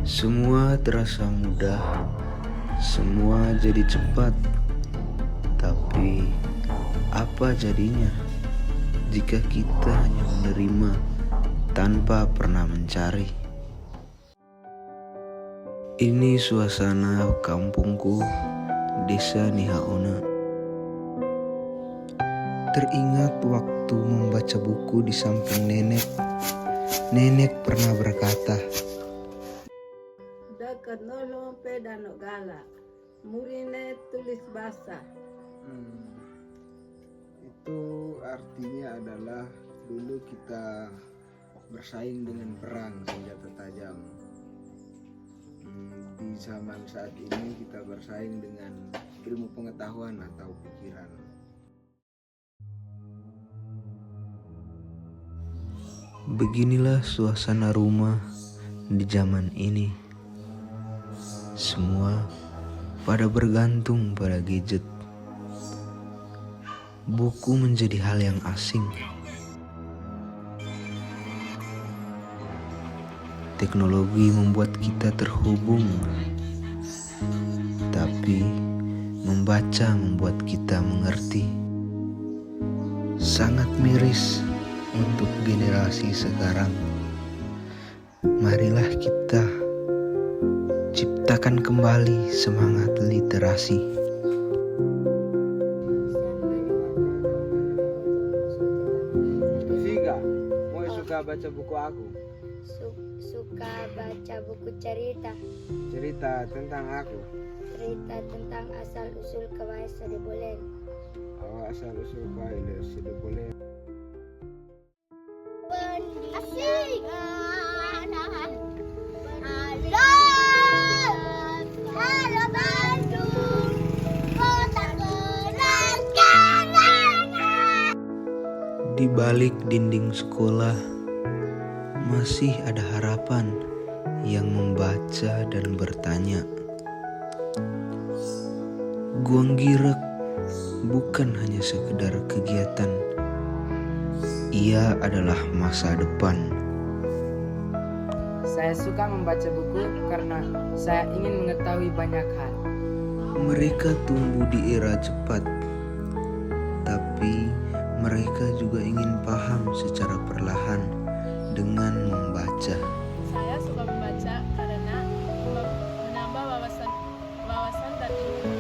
Semua terasa mudah, semua jadi cepat. Tapi apa jadinya jika kita hanya menerima tanpa pernah mencari? Ini suasana kampungku, Desa Nihaona. Teringat waktu membaca buku di samping nenek. Nenek pernah berkata, Dekat nolong peda no gala, murine tulis bahasa. Itu artinya adalah dulu kita bersaing dengan perang senjata tajam. Di zaman saat ini kita bersaing dengan ilmu pengetahuan atau pikiran. beginilah suasana rumah di zaman ini. Semua pada bergantung pada gadget. Buku menjadi hal yang asing. Teknologi membuat kita terhubung, tapi membaca membuat kita mengerti. Sangat miris untuk generasi sekarang. Marilah kita ciptakan kembali semangat literasi. Vika, mau suka baca buku aku? Suka baca buku cerita Tentang aku. cerita tentang asal usul Kawaisa de Bolen. Asal usul Kawaisa de Bolen. Asik. Halo Bandung, kota kenang-kenangan. Di balik dinding sekolah masih ada harapan yang membaca dan bertanya. Guang Girek bukan hanya sekedar kegiatan. Ia adalah masa depan. Saya suka membaca buku karena saya ingin mengetahui banyak hal. Mereka tumbuh di era cepat, tapi mereka juga ingin paham secara perlahan dengan membaca. Saya suka membaca karena menambah wawasan dan ilmu.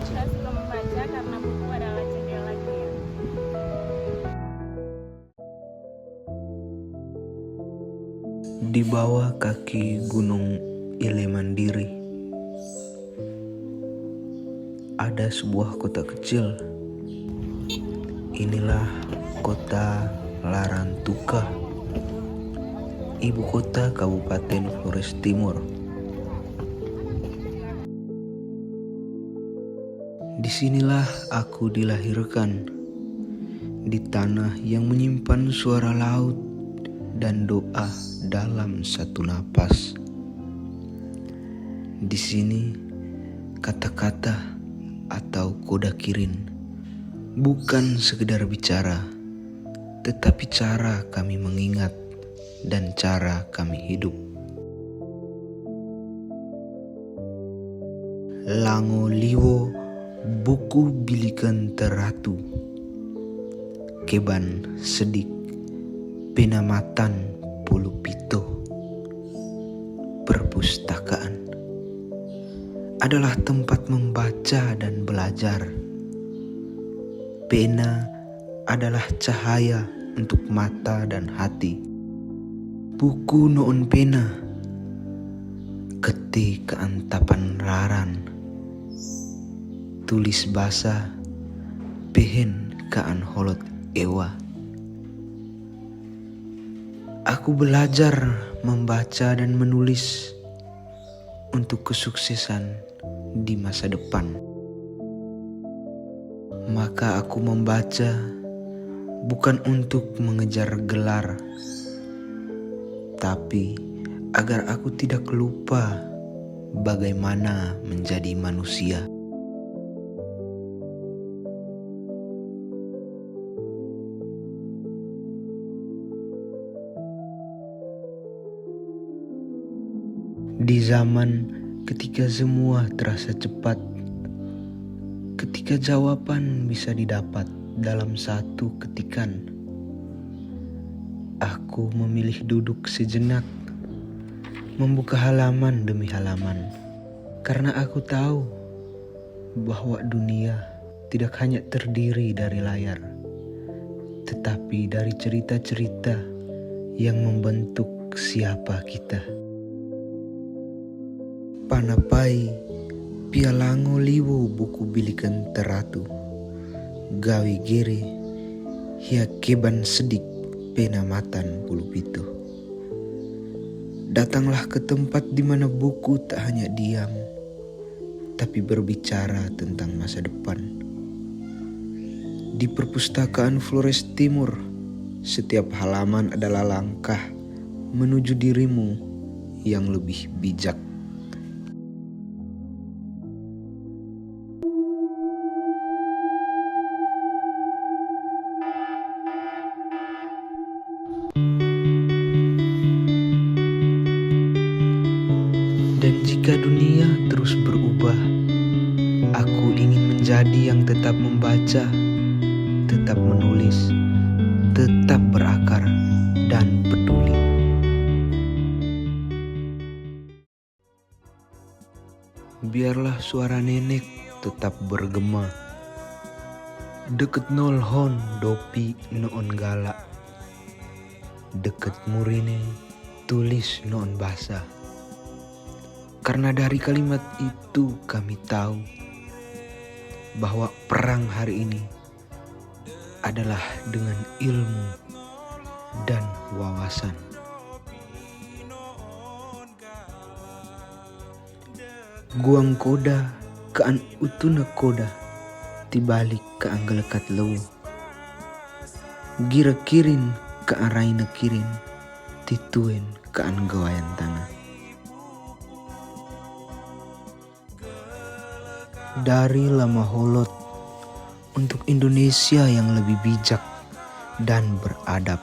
Saya suka membaca karena buku adalah jendela dunia. Di bawah kaki Gunung Ile Mandiri ada sebuah kota kecil. Inilah kota Larantuka, ibu kota Kabupaten Flores Timur. Disinilah aku dilahirkan, di tanah yang menyimpan suara laut dan doa dalam satu napas. Di sini kata-kata atau koda kirin bukan sekedar bicara, tetapi cara kami mengingat dan cara kami hidup. Lango liwo buku bilikan teratu, keban sedik penamatan pulupito. Perpustakaan adalah tempat membaca dan belajar. Pena adalah cahaya untuk mata dan hati. Buku noon pena, kete keantapan raran. Tulis basa, pehen kaan holot ewa. Aku belajar membaca dan menulis untuk kesuksesan di masa depan. Maka aku membaca bukan untuk mengejar gelar, tapi agar aku tidak lupa bagaimana menjadi manusia. Di zaman ketika semua terasa cepat, ketika jawaban bisa didapat dalam satu ketikan, aku memilih duduk sejenak, membuka halaman demi halaman, karena aku tahu bahwa dunia tidak hanya terdiri dari layar, tetapi dari cerita-cerita yang membentuk siapa kita. Panapai pialango liwo buku bilikan teratu, gawe gere hia keban sedik penamatan puluh pitu. Datanglah ke tempat di mana buku tak hanya diam, tapi berbicara tentang masa depan. Di perpustakaan Flores Timur, setiap halaman adalah langkah menuju dirimu yang lebih bijak. Dan jika dunia terus berubah, aku ingin menjadi yang tetap membaca, tetap menulis, tetap berakar, dan peduli. Biarlah suara nenek tetap bergema, deket nolhon dopi noon galak, deket murine tulis noon basa. Karena dari kalimat itu kami tahu bahwa perang hari ini adalah dengan ilmu dan wawasan. Guang koda kaan utuna koda tibalik kaan gelekat lewu. Gira kirin kaan raina kirin tituen kaan gawayan tanah. Dari lama holot untuk Indonesia yang lebih bijak dan beradab.